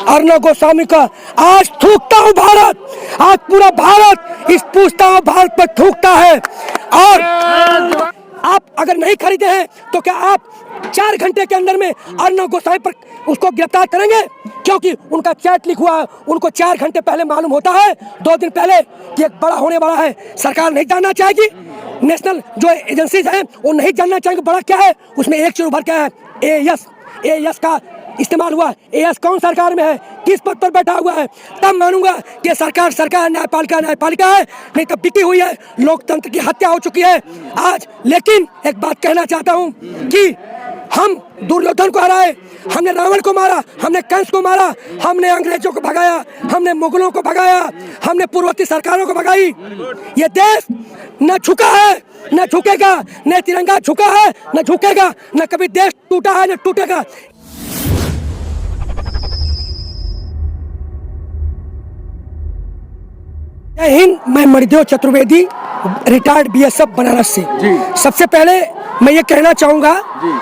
अर्णव गोस्वामी का आज थूकता हूँ भारत, आज पूरा भारत इस पूछता हूँ भारत पर थूकता है। और आप अगर नहीं खरीदे हैं तो क्या आप 4 घंटे के अंदर में अर्णव गोस्वामी पर उसको गिरफ्तार करेंगे? क्योंकि उनका चैट लिख हुआ है, उनको 4 घंटे पहले मालूम होता है, 2 दिन पहले कि एक बड़ा होने वाला है। सरकार नहीं जानना चाहेगी, नेशनल जो एजेंसीज हैं वो नहीं जानना चाहेंगे बड़ा क्या है। उसमें एक चीज उभर क्या है, एएस का इस्तेमाल हुआ। एएस कौन सरकार में है, किस पद पर बैठा हुआ है, तब मानूंगा कि सरकार न्यायपालिका है, नहीं तो बिकी हुई है, लोकतंत्र की हत्या हो चुकी है आज। लेकिन एक बात कहना चाहता हूं कि हम दुर्योधन को हराए, हमने रावण को मारा, हमने कंस को मारा, हमने अंग्रेजों को भगाया, हमने मुगलों को भगाया, हमने पूर्ववर्ती सरकारों को भगाई। ये देश न झुका है न झुकेगा, न तिरंगा झुका है न झुकेगा, न कभी देश टूटा है न टूटेगा। जय हिंद, मैं मणिदेव चतुर्वेदी, रिटायर्ड बीएसएफ बनारस से। सबसे पहले मैं ये कहना चाहूँगा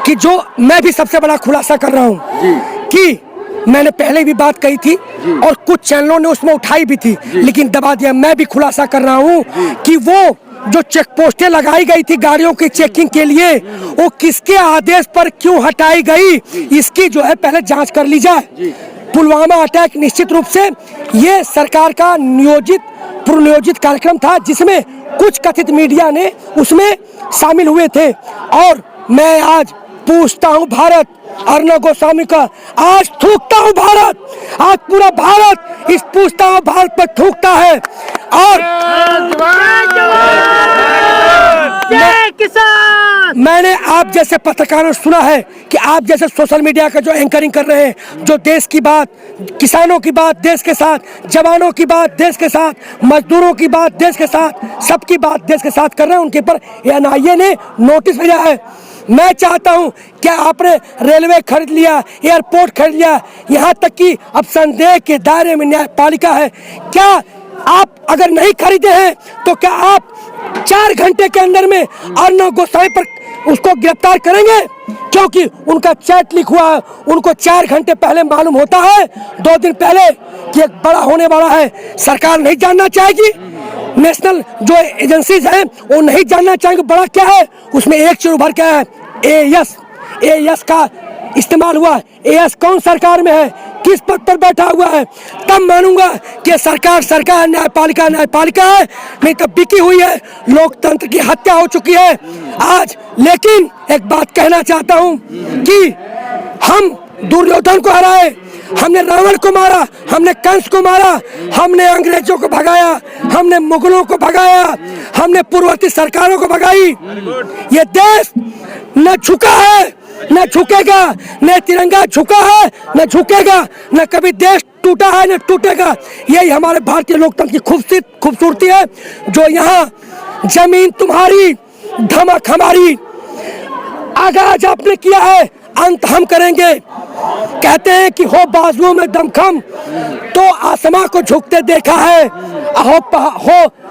कि जो मैं भी सबसे बड़ा खुलासा कर रहा हूँ कि मैंने पहले भी बात कही थी और कुछ चैनलों ने उसमें उठाई भी थी लेकिन दबा दिया। मैं भी खुलासा कर रहा हूँ कि वो जो चेक पोस्टें लगाई गई थी गाड़ियों की चेकिंग के लिए, वो किसके आदेश पर क्यों हटाई गई, इसकी जो है पहले जाँच कर ली जाए। पुलवामा अटैक निश्चित रूप से ये सरकार का पुनर्नियोजित कार्यक्रम था जिसमें कुछ कथित मीडिया ने उसमें शामिल हुए थे। और मैं आज पूछता हूं भारत, अर्णव गोस्वामी का आज थूकता हूं भारत, आज पूरा भारत इस पूछता हूं भारत पर थूकता है। और मैंने आप जैसे पत्रकारों से सुना है कि आप जैसे सोशल मीडिया का जो एंकरिंग कर रहे हैं, जो देश की बात, किसानों की बात देश के साथ, जवानों की बात देश के साथ, मजदूरों की बात देश के साथ, सबकी बात देश के साथ कर रहे हैं, उनके पर एनआईए ने नोटिस भेजा है। मैं चाहता हूं क्या आपने रेलवे खरीद लिया, एयरपोर्ट खरीद लिया, यहाँ तक कि अब संदेह के दायरे में न्यायपालिका है, क्या आप अगर नहीं खरीदे हैं तो क्या आप 4 घंटे के अंदर में अर्णव गोस्वामी पर उसको गिरफ्तार करेंगे? क्योंकि उनका चैट लिख हुआ है, उनको 4 घंटे पहले मालूम होता है, 2 दिन पहले कि एक बड़ा होने वाला है। सरकार नहीं जानना चाहेगी, नेशनल जो एजेंसीज हैं वो नहीं जानना चाहेंगे बड़ा क्या है। उसमें एक चीज उभर क्या है, एएस का इस्तेमाल हुआ। एएस कौन सरकार में है, किस पद पर बैठा हुआ है, तब मानूंगा कि सरकार न्यायपालिका है, नहीं तो बिकी हुई है, लोकतंत्र की हत्या हो चुकी है आज। लेकिन एक बात कहना चाहता हूं कि हम दुर्योधन को हराए, हमने रावण को मारा, हमने कंस को मारा, हमने अंग्रेजों को भगाया, हमने मुगलों को भगाया, हमने पूर्ववर्ती सरकारों को भगाई। ये देश न झुका है न झुकेगा, न तिरंगा झुका है न झुकेगा, न कभी देश टूटा है न टूटेगा। यही हमारे भारतीय लोकतंत्र की खूबसूरती है, जो यहाँ जमीन तुम्हारी धमक हमारी, आगाज आपने किया है, अंत हम करेंगे। कहते हैं कि हो बाजुओं में दमखम तो आसमां को झुकते देखा है,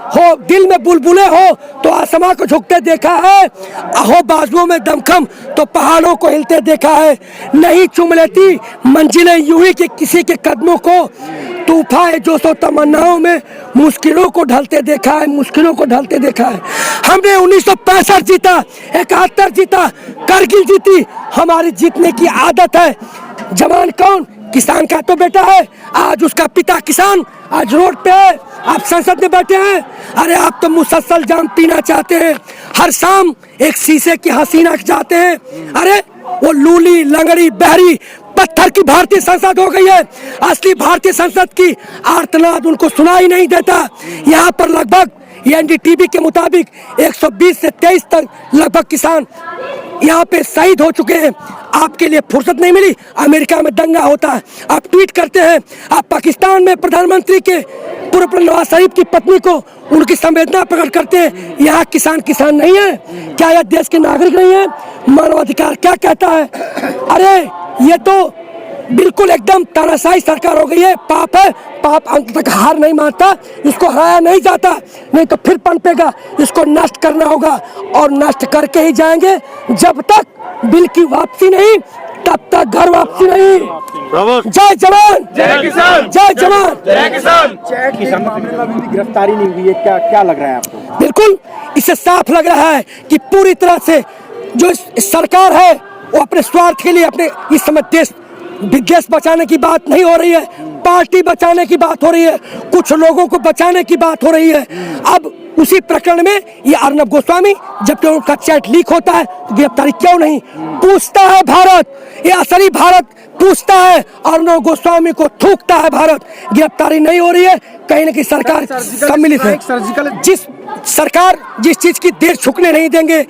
हो दिल में बुलबुले हो तो आसमां को झुकते देखा है, हो बाजुओं में दमखम तो पहाड़ों को हिलते देखा है। नहीं चुम लेती मंजिलें यूं ही कि किसी के कदमों को, तूफान जो सो तमन्नाओं में मुश्किलों को ढलते देखा है, मुश्किलों को ढलते देखा है। हमने 1965 जीता, 71 जीता, करगिल जीती, हमारी जीतने की आदत है। जवान कौन, किसान का तो बेटा है, आज उसका पिता किसान आज रोड पे है, आप संसद में बैठे हैं। अरे आप तो मुसलसल जाम पीना चाहते हैं, हर शाम एक शीशे की हसीना चाहते हैं। अरे वो लूली लंगड़ी बहरी पत्थर की भारतीय संसद हो गई है, असली भारतीय संसद की आर्तनाद उनको सुनाई नहीं देता। यहाँ पर लगभग एनडीटीवी के मुताबिक 120 से 23 तक लगभग किसान यहाँ पे शहीद हो चुके हैं। आपके लिए फुर्सत नहीं मिली, अमेरिका में दंगा होता है, आप ट्वीट करते हैं, आप पाकिस्तान में प्रधानमंत्री के पूर्व नवाज शरीफ की पत्नी को उनकी संवेदना प्रकट करते हैं। यहाँ किसान नहीं है क्या? यह देश के नागरिक नहीं है? मानवाधिकार क्या कहता है? अरे ये तो बिल्कुल एकदम तानाशाही सरकार हो गई है। पाप है, पाप अंत तक हार नहीं मानता, इसको हराया नहीं जाता, नहीं तो फिर पनपेगा। इसको नष्ट करना होगा और नष्ट करके ही जाएंगे। जब तक बिल की वापसी नहीं, तब तक घर वापसी नहीं। जय जवान, जय किसान, जय जवान, जय किसान। गिरफ्तारी नहीं हुई है, क्या लग रहा है आपको? बिल्कुल, इससे साफ लग रहा है कि पूरी तरह से जो सरकार है वो अपने स्वार्थ के लिए, अपने इस समय देश बचाने की बात नहीं हो रही है, पार्टी बचाने की बात हो रही है, कुछ लोगों को बचाने की बात हो रही है। अब उसी प्रकरण में ये अर्नब गोस्वामी, जबकि उनका चैट लीक होता है, गिरफ्तारी क्यों नहीं? पूछता है भारत, ये असली भारत पूछता है, अर्नब गोस्वामी को थूकता है भारत। गिरफ्तारी नहीं हो रही है, कहीं ना कहीं सरकार सम्मिलित है। जिस सरकार जिस चीज की देर झुकने नहीं देंगे,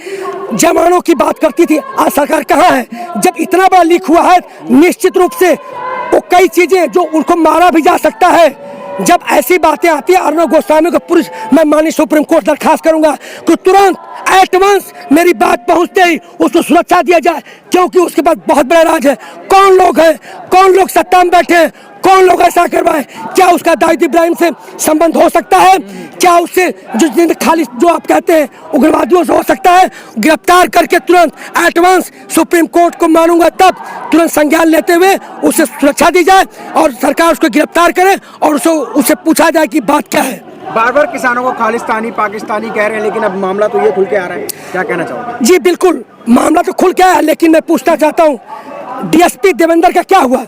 जवानों की बात करती थी, आज सरकार कहाँ है? जब इतना बड़ा लीक हुआ है, निश्चित रूप से वो कई चीजें जो उनको मारा भी जा सकता है। जब ऐसी बातें आती है, अर्नब गोस्वामी को पुलिस, मैं माननीय सुप्रीम कोर्ट दरखास्त करूंगा कि तुरंत एट वंस मेरी बात पहुंचते ही उसको सुरक्षा दिया जाए, क्योंकि उसके पास बहुत बड़ा राज है। कौन लोग हैं, कौन लोग सत्ता में बैठे हैं, कौन लोग ऐसा करवाए? क्या उसका दाऊद इब्राहिम से संबंध हो सकता है? क्या उससे जो खाली जो आप कहते हैं उग्रवादियों से हो सकता है? गिरफ्तार करके तुरंत एडवांस सुप्रीम कोर्ट को मानूंगा, तब तुरंत संज्ञान लेते हुए उसे सुरक्षा दी जाए और सरकार उसको गिरफ्तार करे और उसे पूछा जाए कि बात क्या है। बार बार किसानों को खालिस्तानी पाकिस्तानी कह रहे हैं, लेकिन अब मामला तो ये खुल के आ रहा है, क्या कहना चाहोगे? जी बिल्कुल, मामला तो खुल के आया, लेकिन मैं पूछना चाहता हूँ, डीएसपी देवेंद्र का क्या हुआ?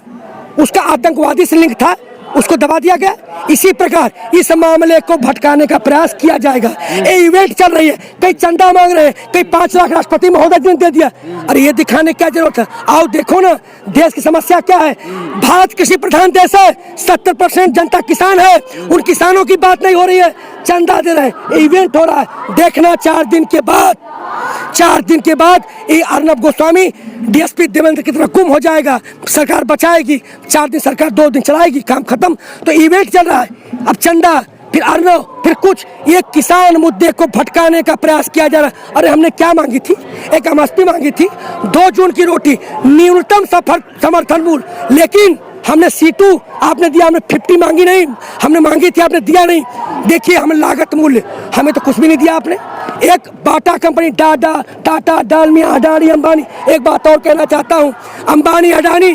उसका आतंकवादी से लिंक था, उसको दबा दिया गया। इसी प्रकार इस मामले को भटकाने का प्रयास किया जाएगा। ये इवेंट चल रही है, कई चंदा मांग रहे हैं, कई 5 लाख राष्ट्रपति महोदय ने दे दिया। अरे ये दिखाने क्या जरूरत है? आओ देखो ना, देश की समस्या क्या है। भारत कृषि प्रधान देश है, 70% जनता किसान है, उन किसानों की बात नहीं हो रही है, चंदा दे रहे हैं, इवेंट हो रहा है। देखना 4 दिन के बाद ये अर्नब गोस्वामी डीएसपी देवेंद्र की तरह गुम हो जाएगा। सरकार बचाएगी, 4 दिन सरकार 2 दिन चलाएगी, काम खत्म। तो इवेंट चल रहा है, अब चंदा, फिर अर्नब, फिर कुछ, ये किसान मुद्दे को भटकाने का प्रयास किया जा रहा है। अरे हमने क्या मांगी थी? एक एमएसपी मांगी थी, 2 जून की रोटी, न्यूनतम समर्थन मूल्य, लेकिन हमने C2 आपने दिया, हमने 50 मांगी नहीं, हमने मांगी थी, आपने दिया नहीं। देखिए हमें लागत मूल्य, हमें तो कुछ भी नहीं दिया आपने। एक बाटा कंपनी, टाटा, डालमिया, अडानी, अंबानी। एक बात और कहना चाहता हूँ, अंबानी, अडानी,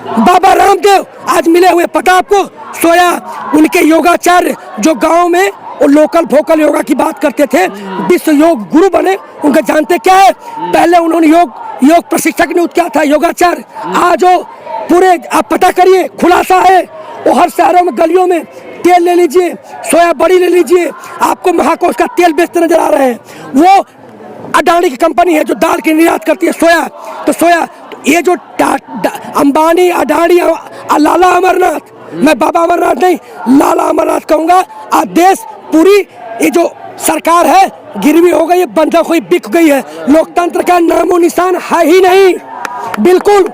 बाबा रामदेव आज मिले हुए, पता आपको? सोया, उनके योगाचार्य जो गांव में वो लोकल भोकल योगा की बात करते थे, विश्व योग गुरु बने। उनका जानते क्या है? पहले उन्होंने योग प्रशिक्षक नियुक्त किया था, योगाचार्य। आज वो पूरे, आप पता करिए, खुलासा है, वो हर शहरों में, गलियों में तेल ले लीजिए, सोया बड़ी ले लीजिए, आपको महाकोश का तेल बेचते नजर आ रहे हैं। वो अडानी की कंपनी है जो दाल की निर्यात करती है, सोया। तो ये जो अंबानी, अडानी, लाला अमरनाथ, मैं बाबा अमरनाथ नहीं, लाला अमरनाथ कहूंगा। आज देश पूरी ये जो सरकार है गिरवी हो गई है, बंधक हुई, बिक गई है, लोकतंत्र का नामो निशान है ही नहीं, बिल्कुल।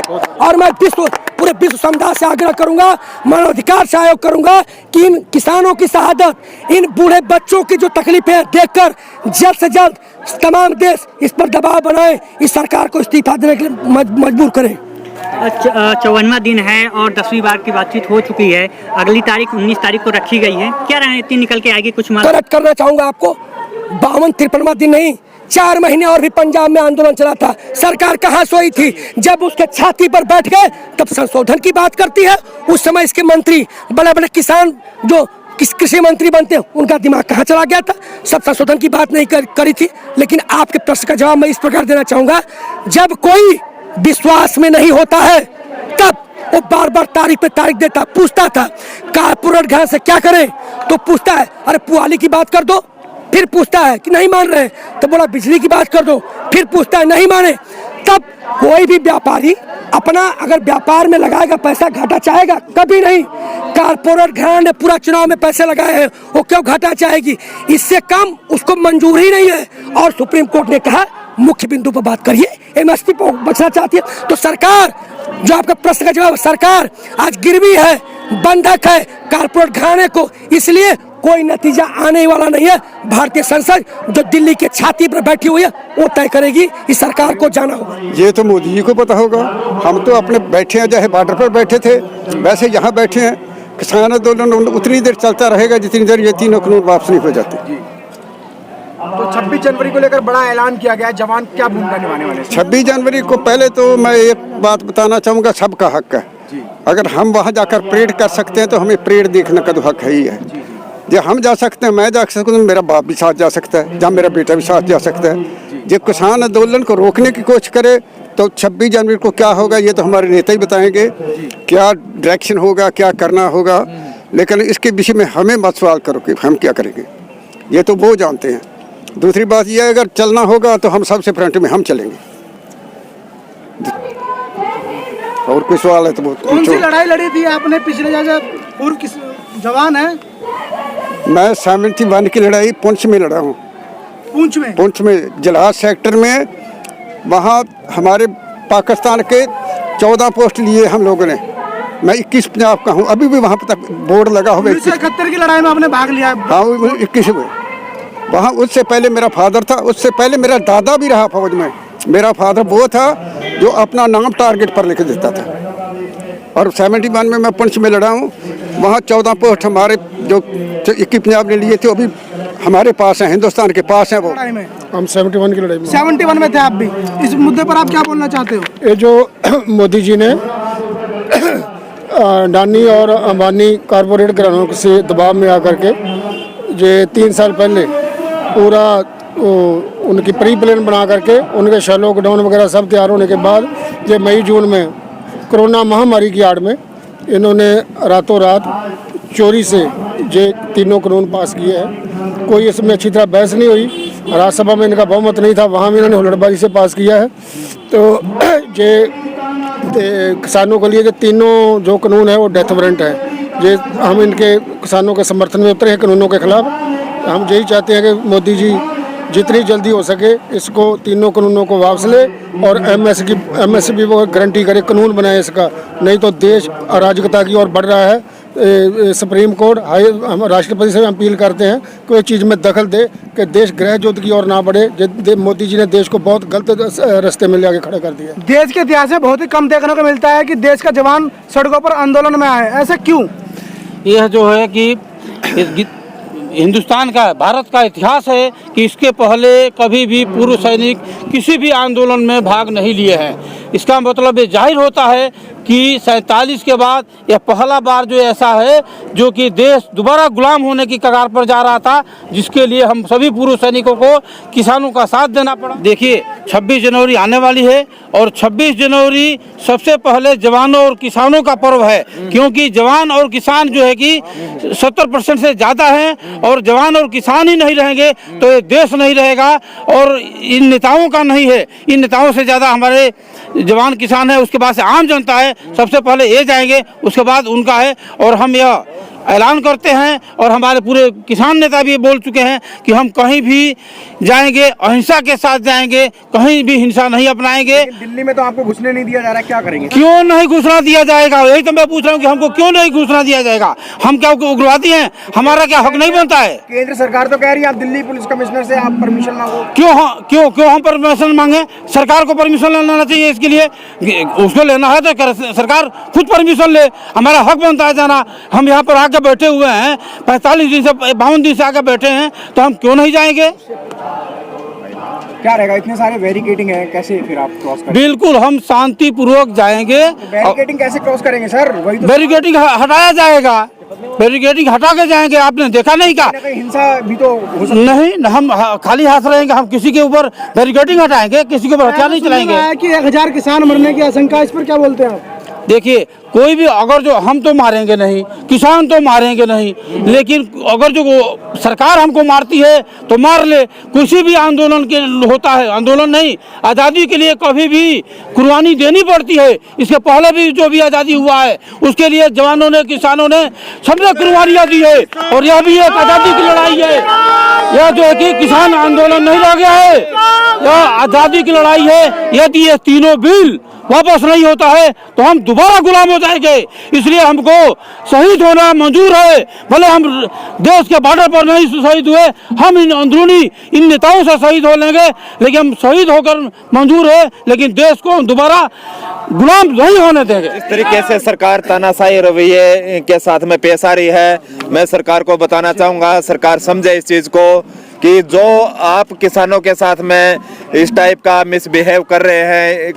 और मैं पूरे विश्व समुदाय से आग्रह करूंगा, मानवाधिकार से आयोग करूंगा कि इन किसानों की शहादत, इन बूढ़े बच्चों की जो तकलीफें देखकर जल्द से जल्द तमाम देश इस पर दबाव बनाए, इस सरकार को इस्तीफा देने के लिए मजबूर करें। 54वां दिन है और 10वीं बार की बातचीत हो चुकी है, अगली तारीख 19 तारीख को रखी गई है, क्या रणनीति निकल के आएगी? कुछ करेक्ट करना चाहूंगा आपको, 52-53वां दिन नहीं, 4 महीने और भी पंजाब में आंदोलन चला था। सरकार कहाँ सोई थी? जब उसके छाती पर बैठ गए तब संशोधन की बात करती है। उस समय इसके मंत्री, बड़े बड़े किसान जो कृषि मंत्री बनते हैं, उनका दिमाग कहाँ चला गया था? सब संशोधन की बात नहीं करी थी। लेकिन आपके प्रश्न का जवाब मैं इस प्रकार देना चाहूंगा, जब कोई विश्वास में नहीं होता है तब वो बार बार तारीख पे तारीख देता, पूछता था कारपोरेट घर से क्या करें, तो पूछता है अरे पुआली की बात कर दो, फिर पूछता है कि नहीं मान रहे, तो बोला बिजली की बात कर दो, फिर पूछता है नहीं माने। तब कोई भी व्यापारी अपना अगर व्यापार में लगाएगा पैसा, घाटा चाहेगा? कभी नहीं। कारपोरेट घराने ने पूरा चुनाव में पैसे लगाए हैं, वो क्यों घाटा चाहेगी? इससे कम उसको मंजूर ही नहीं है। और सुप्रीम कोर्ट ने कहा मुख्य बिंदु पर बात करिए, एमएसपी पर बचना चाहती है। तो सरकार, जो आपका प्रश्न का जवाब, सरकार आज गिरवी है, बंधक है कारपोरेट घराने को, इसलिए कोई नतीजा आने वाला नहीं है। भारतीय संसद जो दिल्ली के छाती पर बैठी हुई है वो तय करेगी। इस सरकार को जाना होगा। ये तो मोदी जी को पता होगा। हम तो अपने बैठे हैं, चाहे बॉर्डर पर बैठे थे वैसे यहाँ बैठे हैं। किसान आंदोलन उतनी देर चलता रहेगा जितनी देर ये तीनों कानून वापस नहीं हो जाते। तो 26 जनवरी को लेकर बड़ा ऐलान किया गया है, जवान क्या भूमिका निभाने वाले हैं? 26 जनवरी को पहले तो मैं एक बात बताना चाहूँगा, सबका हक है। अगर हम वहाँ जाकर परेड कर सकते हैं तो हमें परेड देखने का तो हक है ही है। जो हम जा सकते हैं, मैं जा सकता हूँ, मेरा बाप भी साथ जा सकता है, या मेरा बेटा भी साथ जा सकता है। जो किसान आंदोलन को रोकने की कोशिश करे तो 26 जनवरी को क्या होगा ये तो हमारे नेता ही बताएंगे, क्या डायरेक्शन होगा, क्या करना होगा। लेकिन इसके विषय में हमें मत सवाल करो कि हम क्या करेंगे, ये तो वो जानते हैं। दूसरी बात यह है, अगर चलना होगा तो हम सबसे फ्रंट में हम चलेंगे। और कोई सवाल है तो बहुत कौन सी लड़ाई लड़ी थी आपने पिछले पूर्व किस जवान है? मैं 71 की लड़ाई पुंछ में लड़ा हूँ। पुंछ में जलाद सेक्टर में, वहाँ हमारे पाकिस्तान के 14 पोस्ट लिए हम लोगों ने। मैं 21 पंजाब का हूँ, अभी भी वहाँ तक बोर्ड लगा हुआ। 1971 की लड़ाई में आपने भाग लिया? हाँ, 21 में। वहाँ उससे पहले मेरा फादर था, उससे पहले मेरा दादा भी रहा फौज में। मेरा फादर वो था जो अपना नाम टारगेट पर लिख देता था। और 71 में मैं पुंछ में लड़ा हूँ। वहाँ 14 पोस्ट हमारे जो 21 पंजाब ने लिए थे वो भी हमारे पास हैं, हिंदुस्तान के पास हैं। वो हम 71 की लड़ाई में 71 में थे आप भी। इस मुद्दे पर आप क्या बोलना चाहते हो? ये जो मोदी जी ने अडानी और अंबानी कारपोरेट घरानों से दबाव में आकर के ये 3 साल पहले पूरा उनकी प्री प्लान बना करके उनके शैलो गोडाउन वगैरह सब तैयार होने के बाद ये मई जून में कोरोना महामारी की आड़ में इन्होंने रातों रात चोरी से ये तीनों कानून पास किए हैं। कोई इसमें अच्छी तरह बहस नहीं हुई। राज्यसभा में इनका बहुमत नहीं था, वहाँ भी इन्होंने हुल्लड़बाजी से पास किया है। तो ये किसानों के लिए जो तीनों जो कानून है वो डेथ वारंट है। ये हम इनके किसानों के समर्थन में उतरे हैं कानूनों के खिलाफ। हम यही चाहते हैं कि मोदी जी जितनी जल्दी हो सके इसको तीनों कानूनों को वापस ले और एमएसपी वो गारंटी करे, कानून बनाए इसका। नहीं तो देश अराजकता की ओर बढ़ रहा है। सुप्रीम कोर्ट हम राष्ट्रपति से अपील करते हैं कि कोई चीज़ में दखल दे कि देश गृह युद्ध की ओर ना बढ़े। मोदी जी ने देश को बहुत गलत रास्ते में ले आके खड़ा कर दिया। देश के इतिहास में बहुत ही कम देखने को मिलता है कि देश का जवान सड़कों पर आंदोलन में आए, ऐसा क्यों? यह जो है कि हिंदुस्तान का, भारत का इतिहास है कि इसके पहले कभी भी पूर्व सैनिक किसी भी आंदोलन में भाग नहीं लिए हैं। इसका मतलब ये जाहिर होता है कि 47 के बाद यह पहला बार जो ऐसा है जो कि देश दोबारा गुलाम होने की कगार पर जा रहा था, जिसके लिए हम सभी पूर्व सैनिकों को, किसानों का साथ देना पड़ा। देखिए 26 जनवरी आने वाली है और 26 जनवरी सबसे पहले जवानों और किसानों का पर्व है, क्योंकि जवान और किसान जो है कि 70% से ज़्यादा हैं और जवान और किसान ही नहीं रहेंगे तो ये देश नहीं रहेगा। और इन नेताओं का नहीं है, इन नेताओं से ज़्यादा हमारे जवान किसान है, उसके बाद से आम जनता है। सबसे पहले ये जाएंगे, उसके बाद उनका है। और हम यह ऐलान करते हैं और हमारे पूरे किसान नेता भी बोल चुके हैं कि हम कहीं भी जाएंगे अहिंसा के साथ जाएंगे, कहीं भी हिंसा नहीं अपनाएंगे। दिल्ली में तो आपको घुसने नहीं दिया जा रहा है, क्या करेंगे? क्यों नहीं घुसना दिया जाएगा? यही तो मैं पूछ रहा हूँ कि हमको क्यों नहीं घुसना दिया जाएगा? हम क्या उग्रवादी हैं? हमारा क्या हक नहीं बनता है? केंद्र सरकार तो कह रही है आप दिल्ली पुलिस कमिश्नर से आप परमिशन मांगो। क्यों हम परमिशन मांगे? सरकार को परमिशन लेना चाहिए इसके लिए। उसको लेना है तो सरकार खुद परमिशन ले, हमारा हक बनता है जाना। हम यहाँ पर आके बैठे हुए हैं, 45 दिन से 52 दिन से आके बैठे हैं, तो हम क्यों नहीं जाएंगे? क्या रहेगा? इतने सारे बैरिकेडिंग है, कैसे फिर आप क्रॉस करेंगे? बिल्कुल हम शांति पूर्वक जाएंगे। बैरिकेडिंग कैसे क्रॉस करेंगे सर? वही तो बैरिकेडिंग हटाया जाएगा, बैरिकेडिंग हटा के जाएंगे। आपने देखा नहीं क्या? हिंसा भी तो हो सकती नहीं, हम खाली हाथ रहेंगे। हम किसी के ऊपर बैरिकेडिंग हटाएंगे, किसी के ऊपर हथियार नहीं चलाएंगे। कि 1000 किसान मरने की आशंका, इस पर क्या बोलते हैं आप? देखिए कोई भी अगर जो हम तो मारेंगे नहीं, किसान तो मारेंगे नहीं, लेकिन अगर जो सरकार हमको मारती है तो मार ले। किसी भी आंदोलन के होता है, आंदोलन नहीं, आज़ादी के लिए कभी भी कुर्बानी देनी पड़ती है। इसके पहले भी जो भी आज़ादी हुआ है उसके लिए जवानों ने, किसानों ने, सबने कुर्बानियाँ दी है। और यह भी एक आज़ादी की लड़ाई है। यह जो है कि किसान आंदोलन नहीं रह गया है, यह आज़ादी की लड़ाई है। यदि ये तीनों बिल वापस नहीं होता है तो हम दोबारा गुलाम हो जाएंगे। इसलिए हमको शहीद होना मंजूर है, भले हम देश के बॉर्डर पर नहीं शहीद हुए, हम इन अंदरूनी इन नेताओं से शहीद हो लेंगे, लेकिन हम शहीद होकर मंजूर है, लेकिन देश को हम दोबारा गुलाम नहीं होने देंगे। इस तरीके से सरकार तानाशाही रवैये के साथ में पेश आ रही है। मैं सरकार को बताना चाहूँगा, सरकार समझे इस चीज़ को कि जो आप किसानों के साथ में इस टाइप का मिसबिहेव कर रहे हैं,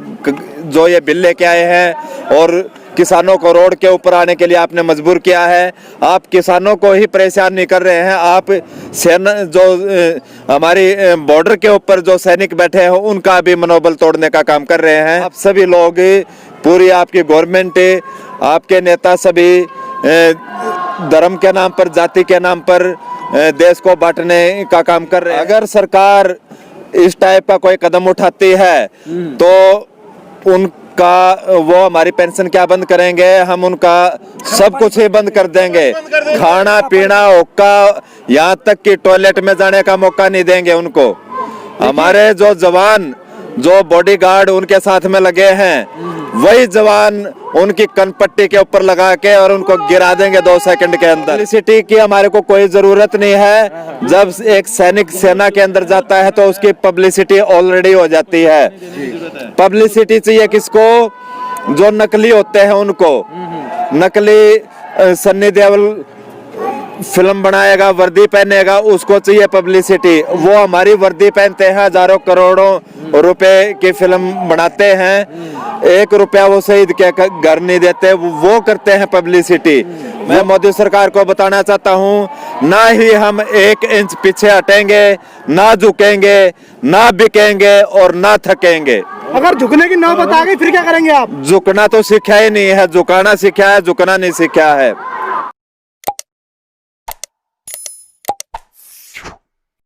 जो ये बिल लेके आए हैं और किसानों को रोड के ऊपर आने के लिए आपने मजबूर किया है, आप किसानों को ही परेशान नहीं कर रहे हैं, आप सेना जो हमारी बॉर्डर के ऊपर जो सैनिक बैठे हैं उनका भी मनोबल तोड़ने का काम कर रहे हैं। आप सभी लोग, पूरी आपकी गवर्नमेंट, आपके नेता सभी धर्म के नाम पर, जाति के नाम पर देश को बांटने का काम कर रहे हैं। अगर सरकार इस टाइप का कोई कदम उठाती है तो उनका वो हमारी पेंशन क्या बंद करेंगे, हम उनका सब कुछ ही बंद कर देंगे। खाना पीना, हुक्का, यहाँ तक कि टॉयलेट में जाने का मौका नहीं देंगे उनको। हमारे जो जवान, जो बॉडीगार्ड उनके साथ में लगे हैं, वही जवान उनकी कनपट्टी के ऊपर लगा के और उनको गिरा देंगे 2 सेकंड के अंदर। पब्लिसिटी की हमारे को कोई जरूरत नहीं है। जब एक सैनिक सेना के अंदर जाता है तो उसकी पब्लिसिटी ऑलरेडी हो जाती है। पब्लिसिटी चाहिए किसको? जो नकली होते हैं उनको। नकली सन्नी देओल फिल्म बनाएगा, वर्दी पहनेगा, उसको चाहिए पब्लिसिटी। वो हमारी वर्दी पहनते हैं, हजारों करोड़ों रुपए की फिल्म बनाते हैं, 1 रुपया वो शहीद के घर नहीं देते, वो करते हैं पब्लिसिटी। मैं मोदी सरकार को बताना चाहता हूँ, ना ही हम 1 इंच पीछे हटेंगे, ना झुकेंगे, ना बिकेंगे और ना थकेंगे। अगर झुकने की नौबत आ गई फिर क्या करेंगे आप? झुकना तो सीखा ही नहीं है, झुकाना सीखा है, झुकना नहीं सीखा है।